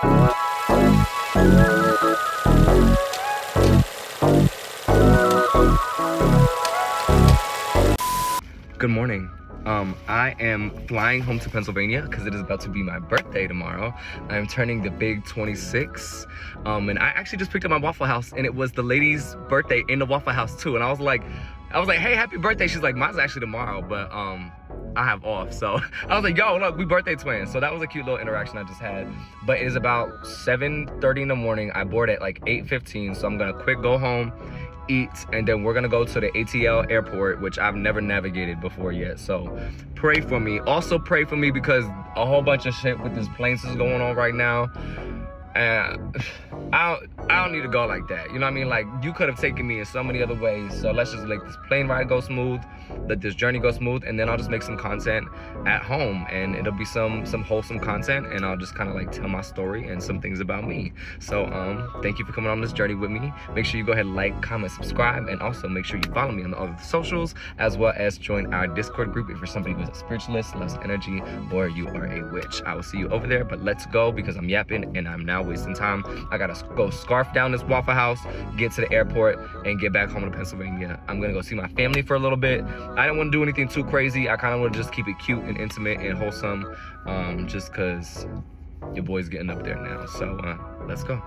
Good morning. I am flying home to Pennsylvania because it is about to be my birthday tomorrow. I'm turning the big 26. And I actually just picked up my Waffle House and it was the lady's birthday in the Waffle House too. And I was like, hey, happy birthday. She's like, mine's actually tomorrow, but I have off. So I was like, yo, look, we birthday twins. So that was a cute little interaction I just had. But it is about 7:30 in the morning. I board at like 8:15. So I'm gonna quick go home, eat, and then we're gonna go to the ATL airport, which I've never navigated before yet. So pray for me. Also pray for me because a whole bunch of shit with this plane is going on right now. And I don't need to go like that. You know what I mean? Like, you could have taken me in so many other ways. So let's just let this plane ride go smooth, let this journey go smooth, and then I'll just make some content at home, and it'll be some wholesome content, and I'll just kind of like tell my story and some things about me. So thank you for coming on this journey with me. Make sure you go ahead and like, comment, subscribe, and also make sure you follow me on all of the socials, as well as join our Discord group if you're somebody who's a spiritualist, loves energy, or you are a witch. I will see you over there, but let's go because I'm yapping and I'm now wasting time. I gotta go scarf down this Waffle House, get to the airport, and get back home to Pennsylvania. I'm gonna go see my family for a little bit. I don't want to do anything too crazy. I kind of want to just keep it cute and intimate and wholesome, just because your boy's getting up there now. So let's go.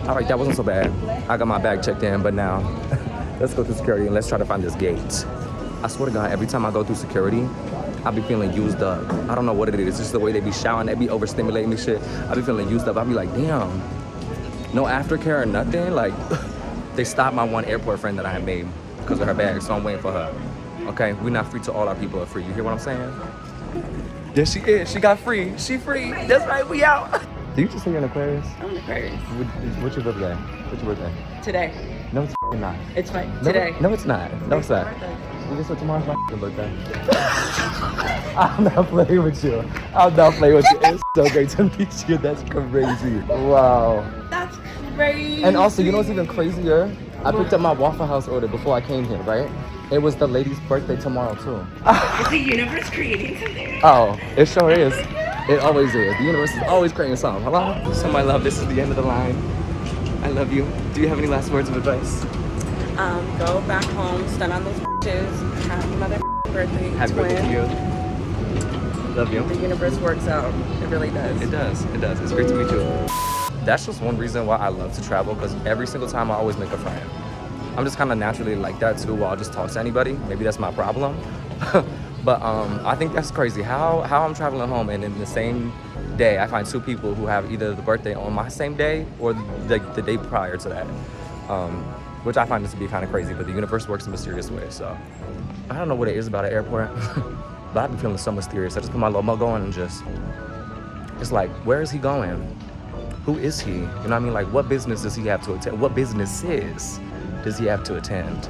All right, that wasn't so bad. I got my bag checked in, but now let's go through security and let's try to find this gate. I swear to God, every time I go through security, I be feeling used up. I don't know what it is. It's just the way they be shouting, they be overstimulating me shit. I be feeling used up. I be like, damn, no aftercare or nothing. Like, they stopped my one airport friend that I had made because of her bag, so I'm waiting for her. Okay, we're not free till all our people are free. You hear what I'm saying? Yes, she is. She got free. She free. That's right, we out. Do you just say you're an Aquarius? I'm an Aquarius. What's your birthday? What's your birthday? Today. No, it's not. It's my No, today. No, it's not. No, it's not. You just said tomorrow's my birthday. I'm not playing with you. I'm not playing with you. It's so great to meet you. That's crazy. Wow. That's crazy. And also, you know what's even crazier? I picked up my Waffle House order before I came here, right? It was the lady's birthday tomorrow, too. Is the universe creating something? Oh, it sure is. It always is. The universe is always creating something. Hello? So, my love, this is the end of the line. I love you. Do you have any last words of advice? Go back home, stun on those bitches, have another birthday. Happy twin. birthday to you. Love you. The universe works out. It really does. It does. It does. It's great to meet you. That's just one reason why I love to travel, because every single time I always make a friend. I'm just kind of naturally like that too, where I'll just talk to anybody. Maybe that's my problem. But I think that's crazy how I'm traveling home and in the same day I find two people who have either the birthday on my same day or the day prior to that. Which I find this to be kind of crazy, but the universe works in mysterious ways. So I don't know what it is about an airport, but I've been feeling so mysterious. I just put my little mug on and it's like, where is he going? Who is he? You know what I mean? Like, what business does he have to attend? What businesses does he have to attend?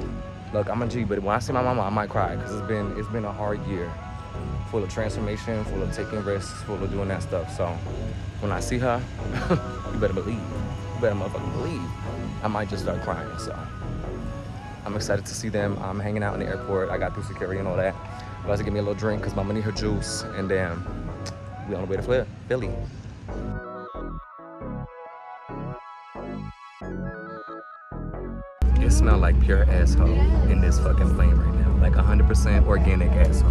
Look, I'm a G, but when I see my mama, I might cry because it's been a hard year, full of transformation, full of taking risks, full of doing that stuff. So when I see her, you better believe. You better motherfucking believe. I might just start crying. So I'm excited to see them. I'm hanging out in the airport. I got through security and all that. About to give me a little drink because mama need her juice, and then we on the way to Philly. It smells like pure asshole in this fucking plane right now. Like 100% organic asshole.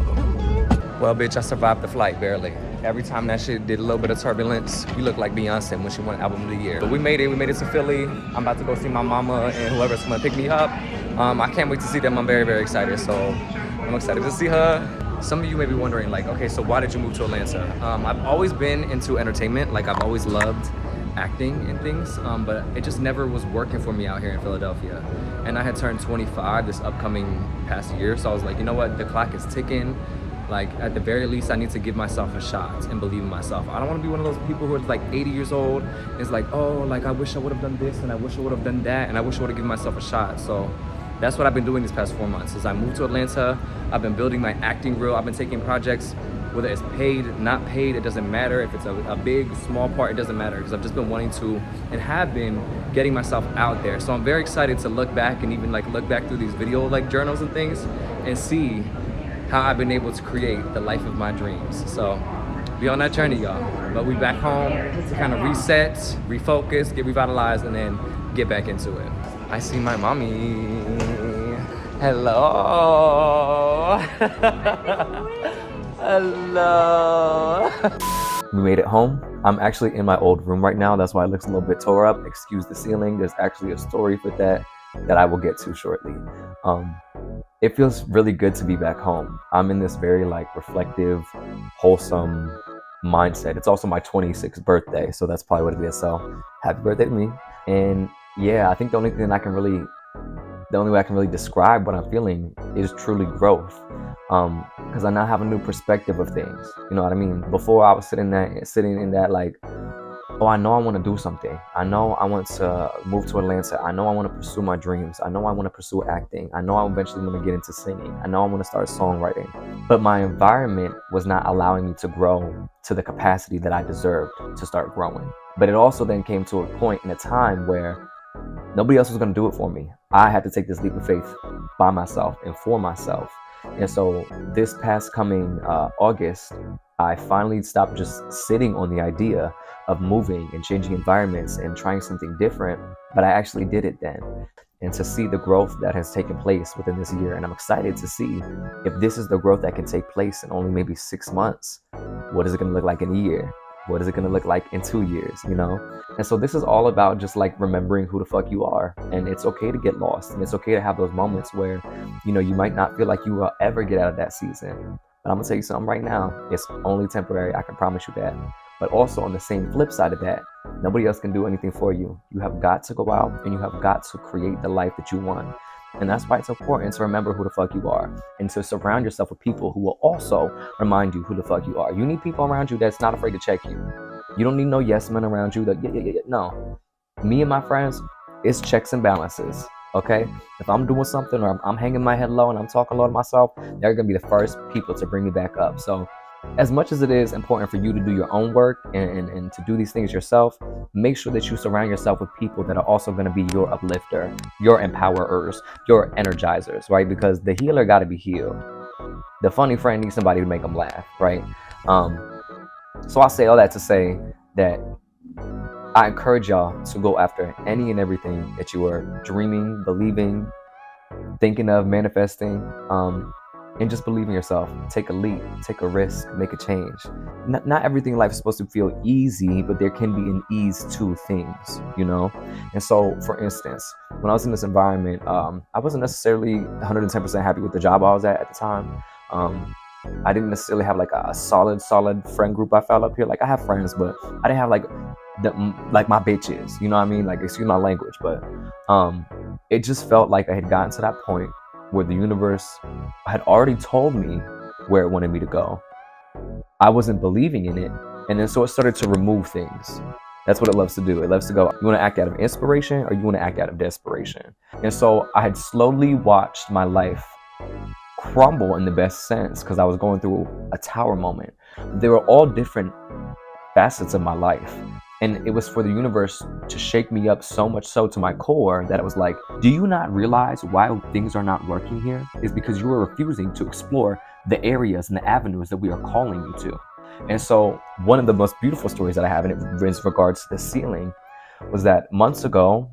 Well, bitch, I survived the flight, barely. Every time that shit did a little bit of turbulence, we looked like Beyonce when she won Album of the Year. But we made it to Philly. I'm about to go see my mama and whoever's gonna pick me up. I can't wait to see them. I'm very, very excited. So I'm excited to see her. Some of you may be wondering, like, okay, so why did you move to Atlanta? I've always been into entertainment. Like, I've always loved acting and things, but it just never was working for me out here in Philadelphia. And I had turned 25 this upcoming past year, so I was like, you know what, the clock is ticking. Like, at the very least, I need to give myself a shot and believe in myself. I don't want to be one of those people who are like 80 years old. It's like, oh, like I wish I would have done this and I wish I would have done that and I wish I would have given myself a shot. So that's what I've been doing these past 4 months. As I moved to Atlanta, I've been building my acting reel. I've been taking projects, whether it's paid, not paid, it doesn't matter. If it's a big, small part, it doesn't matter, because I've just been wanting to and have been getting myself out there. So I'm very excited to look back and even like look back through these video like journals and things and see how I've been able to create the life of my dreams. So be on that journey, y'all. But we back home to kind of reset, refocus, get revitalized, and then get back into it. I see my mommy. Hello. Hello. We made it home. I'm actually in my old room right now. That's why it looks a little bit tore up. Excuse the ceiling. There's actually a story for that I will get to shortly. It feels really good to be back home. I'm in this very like reflective, wholesome mindset. It's also my 26th birthday, so that's probably what it is. So happy birthday to me. And yeah, I think the only way I can really describe what I'm feeling is truly growth. Because I now have a new perspective of things. You know what I mean? Before I was sitting in that like, oh, I know I want to do something. I know I want to move to Atlanta. I know I want to pursue my dreams. I know I want to pursue acting. I know I eventually want to get into singing. I know I want to start songwriting. But my environment was not allowing me to grow to the capacity that I deserved to start growing. But it also then came to a point in a time where nobody else was going to do it for me. I had to take this leap of faith by myself and for myself. And so this past coming August, I finally stopped just sitting on the idea of moving and changing environments and trying something different, but I actually did it then. And to see the growth that has taken place within this year, and I'm excited to see if this is the growth that can take place in only maybe 6 months. What is it going to look like in a year? What is it going to look like in 2 years, you know? And so this is all about just like remembering who the fuck you are. And it's okay to get lost. And it's okay to have those moments where, you know, you might not feel like you will ever get out of that season. But I'm going to tell you something right now. It's only temporary. I can promise you that. But also on the same flip side of that, nobody else can do anything for you. You have got to go out and you have got to create the life that you want. And that's why it's important to remember who the fuck you are and to surround yourself with people who will also remind you who the fuck you are. You need people around you that's not afraid to check you. You don't need no yes men around you that, yeah. No. Me and my friends, it's checks and balances, okay? If I'm doing something or I'm hanging my head low and I'm talking low to myself, they're going to be the first people to bring me back up. So as much as it is important for you to do your own work and to do these things yourself, make sure that you surround yourself with people that are also going to be your uplifter, your empowerers, your energizers, right? Because the healer got to be healed. The funny friend needs somebody to make them laugh, right? So I say all that to say that I encourage y'all to go after any and everything that you are dreaming, believing, thinking of, manifesting. And just believe in yourself. Take a leap, take a risk, make a change. Not everything in life is supposed to feel easy, but there can be an ease to things, you know? And so, for instance, when I was in this environment, I wasn't necessarily 110% happy with the job I was at the time. I didn't necessarily have like a solid friend group I felt up here. Like I have friends, but I didn't have like my bitches, you know what I mean? Like, excuse my language, but it just felt like I had gotten to that point where the universe had already told me where it wanted me to go. I wasn't believing in it. And then so it started to remove things. That's what it loves to do. It loves to go, you want to act out of inspiration or you want to act out of desperation? And so I had slowly watched my life crumble in the best sense because I was going through a tower moment. They were all different facets of my life. And it was for the universe to shake me up so much so to my core that it was like, do you not realize why things are not working here? It's because you are refusing to explore the areas and the avenues that we are calling you to. And so one of the most beautiful stories that I have in regards to the ceiling was that months ago,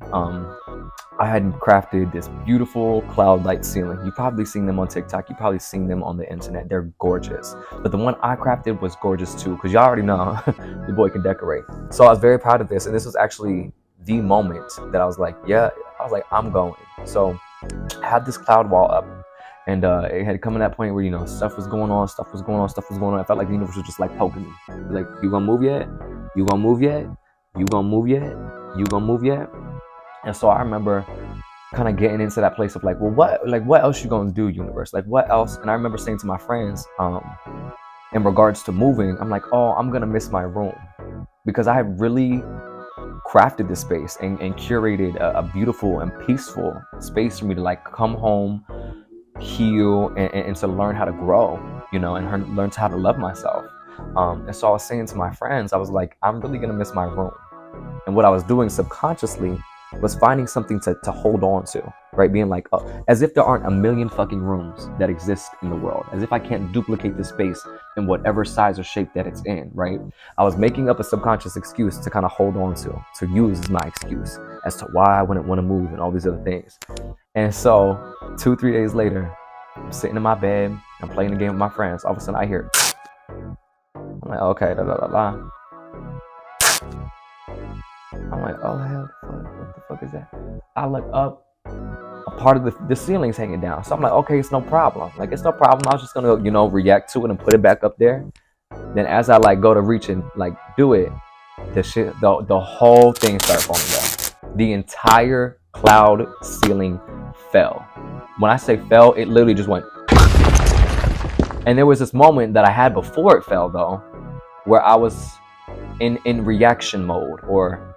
I had crafted this beautiful cloud light ceiling. You've probably seen them on TikTok. You've probably seen them on the internet. They're gorgeous. But the one I crafted was gorgeous too, because y'all already know your boy can decorate. So I was very proud of this. And this was actually the moment that I was like, I'm going. So I had this cloud wall up. And it had come to that point where, you know, stuff was going on. I felt like the universe was just like poking me. Like, you gonna move yet? You gonna move yet? You gonna move yet? You gonna move yet? And so I remember kind of getting into that place of like, well, what else you gonna do, universe? Like, what else? And I remember saying to my friends, in regards to moving, I'm like, oh, I'm gonna miss my room, because I had really crafted this space and curated a beautiful and peaceful space for me to like come home, heal, and to learn how to grow, you know, and learn how to love myself. And so I was saying to my friends, I was like, I'm really gonna miss my room. And what I was doing subconsciously was finding something to hold on to. right? Being like, as if there aren't a million fucking rooms that exist in the world, as if I can't duplicate the space in whatever size or shape that it's in, right? I was making up a subconscious excuse to kind of hold on to use as my excuse as to why I wouldn't want to move and all these other things. And so 2-3 days later, I'm sitting in my bed, I'm playing the game with my friends. All of a sudden I hear, I'm like, okay, da da da da. I'm like, oh hell, what the fuck is that? I look up, a part of the ceiling's hanging down. So I'm like, okay, it's no problem. Like, it's no problem. I was just gonna, react to it and put it back up there. Then as I like go to reach and like do it, the whole thing started falling down. The entire cloud ceiling fell. When I say fell, it literally just went. And there was this moment that I had before it fell though, where I was in reaction mode, or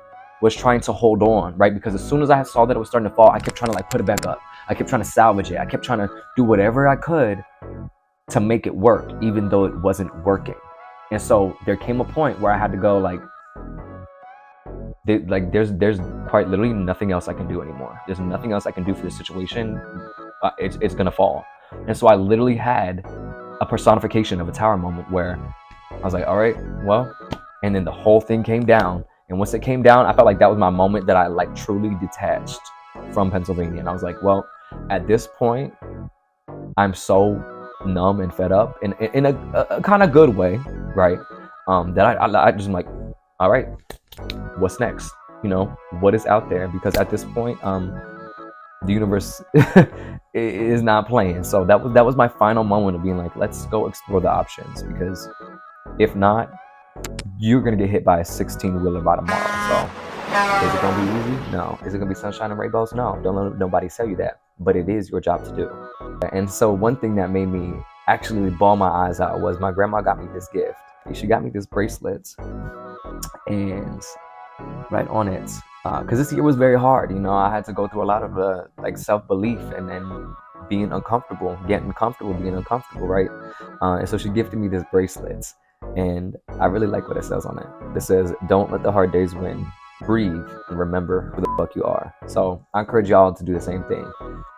was trying to hold on, right? Because as soon as I saw that it was starting to fall, I kept trying to like put it back up. I kept trying to salvage it. I kept trying to do whatever I could to make it work, even though it wasn't working. And so there came a point where I had to go there's quite literally nothing else I can do anymore. There's nothing else I can do for this situation. It's gonna fall. And so I literally had a personification of a tower moment where I was like, all right, well, and then the whole thing came down. And once it came down, I felt like that was my moment that I like truly detached from Pennsylvania. And I was like, well, at this point, I'm so numb and fed up in a kind of good way, right? That I just am like, all right, what's next? What is out there? Because at this point, the universe is not playing. So that was my final moment of being like, let's go explore the options, because if not, you're gonna get hit by a 16-wheeler by tomorrow. So is it gonna be easy? No. Is it gonna be sunshine and rainbows? No. Don't let nobody tell you that. But it is your job to do. And so one thing that made me actually bawl my eyes out was my grandma got me this gift. She got me this bracelet, and right on it, because this year was very hard. I had to go through a lot of like self-belief and then being uncomfortable, getting comfortable being uncomfortable, right? And so she gifted me this bracelet. And I really like what it says on it. It says, don't let the hard days win. Breathe and remember who the fuck you are. So I encourage y'all to do the same thing.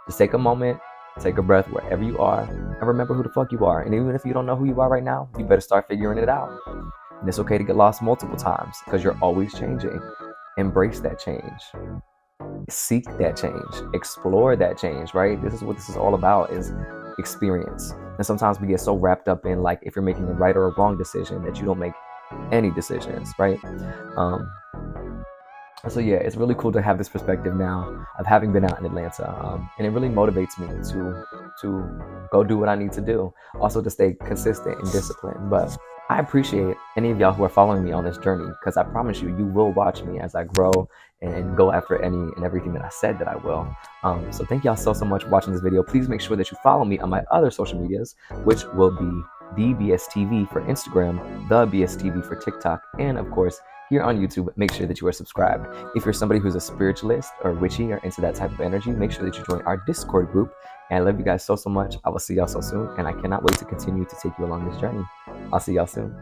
Just take a moment, take a breath wherever you are, and remember who the fuck you are. And even if you don't know who you are right now, you better start figuring it out. And it's okay to get lost multiple times, because you're always changing. Embrace that change. Seek that change. Explore that change, right? This is what this is all about, is experience. And sometimes we get so wrapped up in like if you're making a right or a wrong decision that you don't make any decisions, right? So yeah, it's really cool to have this perspective now of having been out in Atlanta, and it really motivates me to go do what I need to do. Also to stay consistent and disciplined. But I appreciate any of y'all who are following me on this journey, because I promise you, you will watch me as I grow and go after any and everything that I said that I will. So thank y'all so much for watching this video. Please make sure that you follow me on my other social medias, which will be the BSTV for Instagram, the BSTV for TikTok, and of course, here on YouTube, make sure that you are subscribed. If you're somebody who's a spiritualist or witchy or into that type of energy, make sure that you join our Discord group. And I love you guys so much. I will see y'all so soon, and I cannot wait to continue to take you along this journey. I'll see y'all soon.